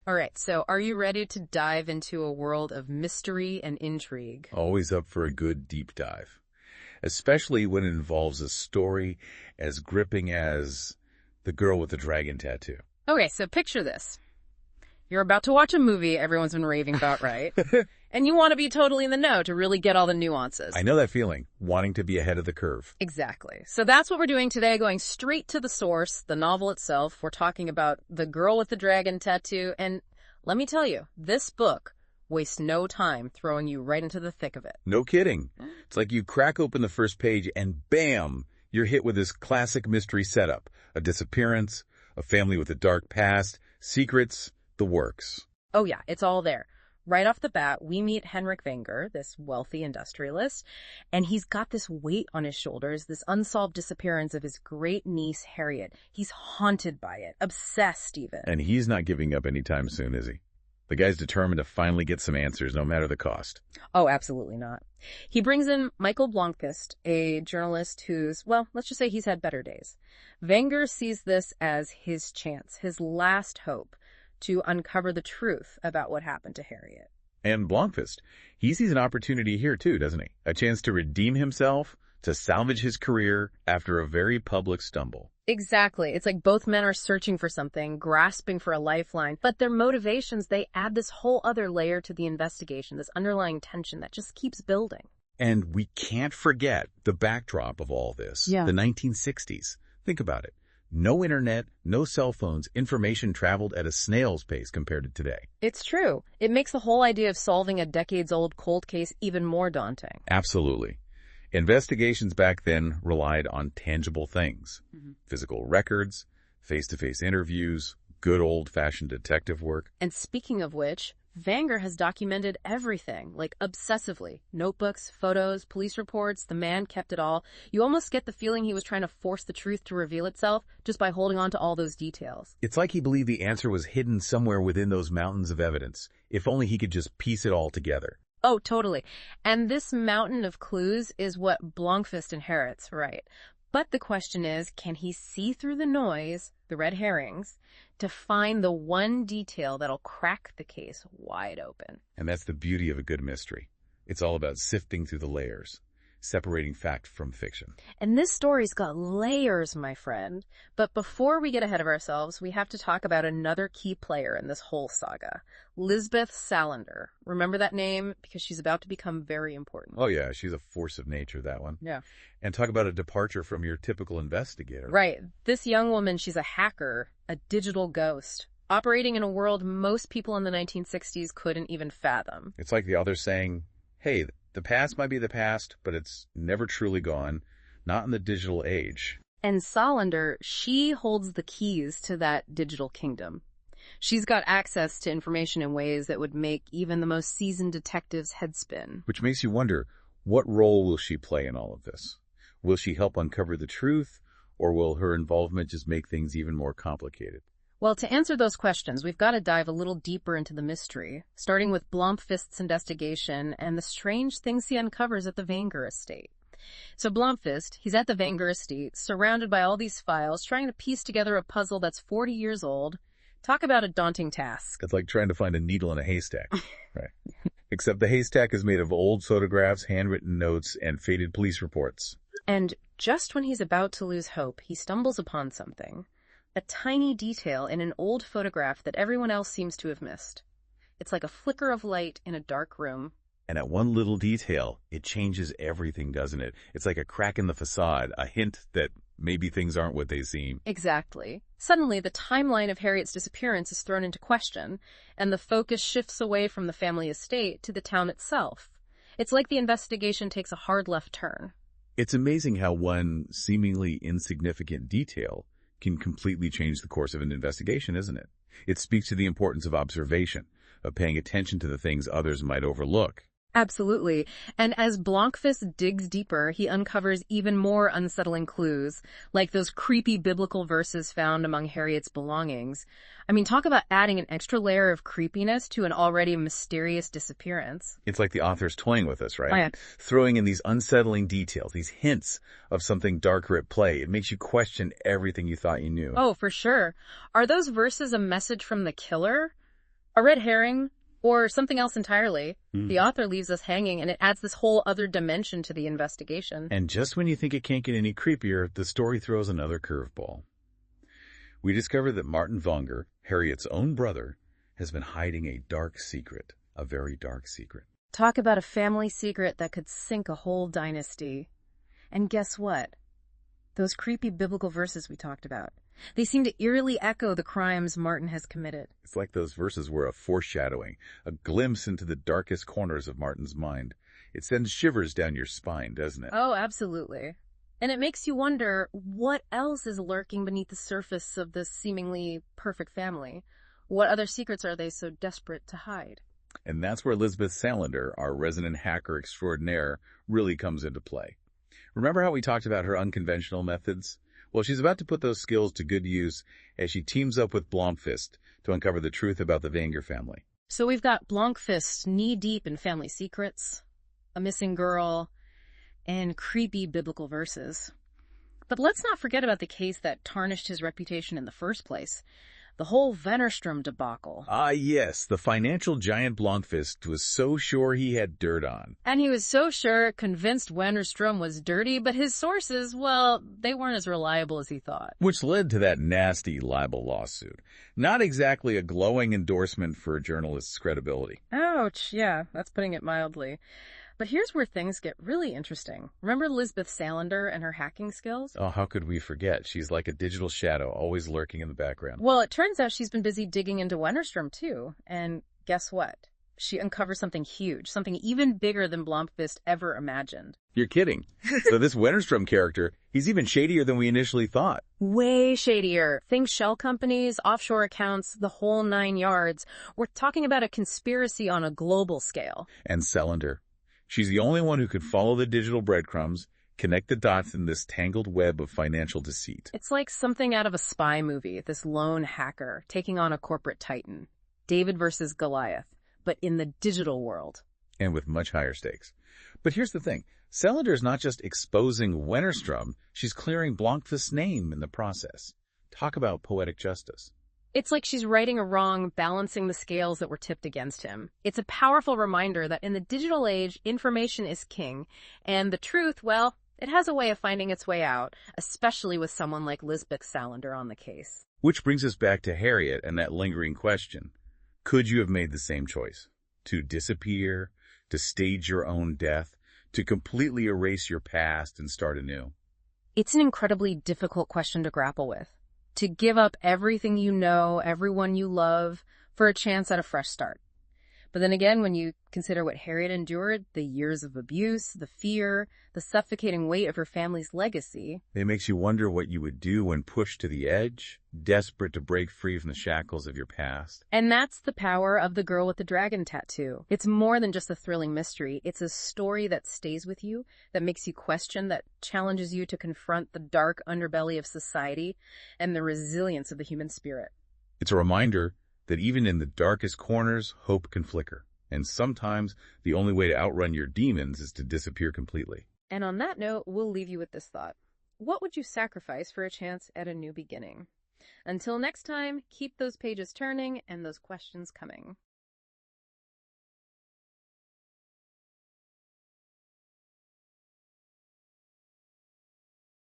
All right, so are you ready to dive into a world of mystery and intrigue? Always up for a good deep dive, especially when it involves a story as gripping as The Girl with the Dragon Tattoo. Okay, so picture this. You're about to watch a movie everyone's been raving about, right? And you want to be totally in the know to really get all the nuances. I know that feeling, wanting to be ahead of the curve. Exactly. So that's what we're doing today, going straight to the source, the novel itself. We're talking about The Girl with the Dragon Tattoo, and let me tell you, this book wastes no time throwing you right into the thick of it. No kidding. It's like you crack open the first page and bam, you're hit with this classic mystery setup. A disappearance, a family with a dark past, secrets, the works. Oh yeah, it's all there. Right off the bat, we meet Henrik Wenger, this wealthy industrialist, and he's got this weight on his shoulders, this unsolved disappearance of his great niece, Harriet. He's haunted by it, obsessed even. And he's not giving up anytime soon, is he? The guy's determined to finally get some answers, no matter the cost. Oh, absolutely not. He brings in Mikael Blomkvist, a journalist who's, well, let's just say he's had better days. Wenger sees this as his chance, his last hope to uncover the truth about what happened to Harriet. And Blomkvist, he sees an opportunity here too, doesn't he? A chance to redeem himself, to salvage his career after a very public stumble. Exactly. It's like both men are searching for something, grasping for a lifeline, but their motivations, they add this whole other layer to the investigation, this underlying tension that just keeps building. And we can't forget the backdrop of all this, the 1960s. Think about it. No internet, no cell phones, information traveled at a snail's pace compared to today. It's true. It makes the whole idea of solving a decades-old cold case even more daunting. Absolutely. Investigations back then relied on tangible things. Physical records, face-to-face interviews, good old-fashioned detective work. And speaking of which, Wenger has documented everything, like obsessively. Notebooks, photos, police reports, the man kept it all. You almost get the feeling he was trying to force the truth to reveal itself just by holding on to all those details. It's like he believed the answer was hidden somewhere within those mountains of evidence, if only he could just piece it all together. Oh, totally. And this mountain of clues is what Blomkvist inherits, right? But the question is, can he see through the noise, the red herrings, to find the one detail that'll crack the case wide open? And that's the beauty of a good mystery. It's all about sifting through the layers, separating fact from fiction. And this story's got layers, my friend. But before we get ahead of ourselves, we have to talk about another key player in this whole saga, Lisbeth Salander. Remember that name? Because she's about to become very important. Oh yeah, she's a force of nature, that one. Yeah. And talk about a departure from your typical investigator. Right. This young woman, she's a hacker, a digital ghost, operating in a world most people in the 1960s couldn't even fathom. It's like the author saying, hey, the past might be the past, but it's never truly gone, not in the digital age. And Salander, she holds the keys to that digital kingdom. She's got access to information in ways that would make even the most seasoned detective's head spin. Which makes you wonder, what role will she play in all of this? Will she help uncover the truth, or will her involvement just make things even more complicated? Well, to answer those questions, we've got to dive a little deeper into the mystery, starting with Blomkvist's investigation and the strange things he uncovers at the Wenger estate. So Blomkvist, he's at the Wenger estate, surrounded by all these files, trying to piece together a puzzle that's 40 years old. Talk about a daunting task. It's like trying to find a needle in a haystack, right? Except the haystack is made of old photographs, handwritten notes, and faded police reports. And just when he's about to lose hope, he stumbles upon something. A tiny detail in an old photograph that everyone else seems to have missed. It's like a flicker of light in a dark room. And at one little detail, it changes everything, doesn't it? It's like a crack in the facade, a hint that maybe things aren't what they seem. Exactly. Suddenly, the timeline of Harriet's disappearance is thrown into question, and the focus shifts away from the family estate to the town itself. It's like the investigation takes a hard left turn. It's amazing how one seemingly insignificant detail can completely change the course of an investigation, isn't it? It speaks to the importance of observation, of paying attention to the things others might overlook. Absolutely. And as Blomkvist digs deeper, he uncovers even more unsettling clues, like those creepy biblical verses found among Harriet's belongings. I mean, talk about adding an extra layer of creepiness to an already mysterious disappearance. It's like the author's toying with us, right? Oh, yeah. Throwing in these unsettling details, these hints of something darker at play. It makes you question everything you thought you knew. Oh, for sure. Are those verses a message from the killer? A red herring, or something else entirely. The author leaves us hanging, and it adds this whole other dimension to the investigation. And just when you think it can't get any creepier, the story throws another curveball. We discover that Martin Wonger, Harriet's own brother, has been hiding a dark secret, a very dark secret. Talk about a family secret that could sink a whole dynasty. And guess what? Those creepy biblical verses we talked about. They seem to eerily echo the crimes Martin has committed. It's like those verses were a foreshadowing, a glimpse into the darkest corners of Martin's mind. It sends shivers down your spine, doesn't it? Oh, absolutely. And it makes you wonder what else is lurking beneath the surface of this seemingly perfect family. What other secrets are they so desperate to hide? And that's where Lisbeth Salander, our resident hacker extraordinaire, really comes into play. Remember how we talked about her unconventional methods? Well, she's about to put those skills to good use as she teams up with Blomkvist to uncover the truth about the Wenger family. So we've got Blomkvist knee-deep in family secrets, a missing girl, and creepy biblical verses. But let's not forget about the case that tarnished his reputation in the first place. The whole Wennerstrom debacle. Ah, yes, the financial giant Blomkvist was so sure he had dirt on. And he was so sure, convinced Wennerstrom was dirty, but his sources, well, they weren't as reliable as he thought. Which led to that nasty libel lawsuit. Not exactly a glowing endorsement for a journalist's credibility. Ouch, yeah, that's putting it mildly. But here's where things get really interesting. Remember Lisbeth Salander and her hacking skills? Oh, how could we forget? She's like a digital shadow, always lurking in the background. Well, it turns out she's been busy digging into Wennerstrom, too. And guess what? She uncovers something huge, something even bigger than Blomkvist ever imagined. You're kidding. So this Wennerstrom character, he's even shadier than we initially thought. Way shadier. Think shell companies, offshore accounts, the whole 9 yards. We're talking about a conspiracy on a global scale. And Salander. She's the only one who could follow the digital breadcrumbs, connect the dots in this tangled web of financial deceit. It's like something out of a spy movie, this lone hacker taking on a corporate titan. David versus Goliath, but in the digital world. And with much higher stakes. But here's the thing. Salander's not just exposing Wennerstrom, she's clearing Blomkvist's name in the process. Talk about poetic justice. It's like she's righting a wrong, balancing the scales that were tipped against him. It's a powerful reminder that in the digital age, information is king, and the truth, well, it has a way of finding its way out, especially with someone like Lisbeth Salander on the case. Which brings us back to Harriet and that lingering question. Could you have made the same choice? To disappear, to stage your own death, to completely erase your past and start anew? It's an incredibly difficult question to grapple with. To give up everything you know, everyone you love, for a chance at a fresh start. But then again, when you consider what Harriet endured, the years of abuse, the fear, the suffocating weight of her family's legacy. It makes you wonder what you would do when pushed to the edge, desperate to break free from the shackles of your past. And that's the power of The Girl with the Dragon Tattoo. It's more than just a thrilling mystery. It's a story that stays with you, that makes you question, that challenges you to confront the dark underbelly of society and the resilience of the human spirit. It's a reminder that even in the darkest corners, hope can flicker. And sometimes the only way to outrun your demons is to disappear completely. And on that note, we'll leave you with this thought. What would you sacrifice for a chance at a new beginning? Until next time, keep those pages turning and those questions coming.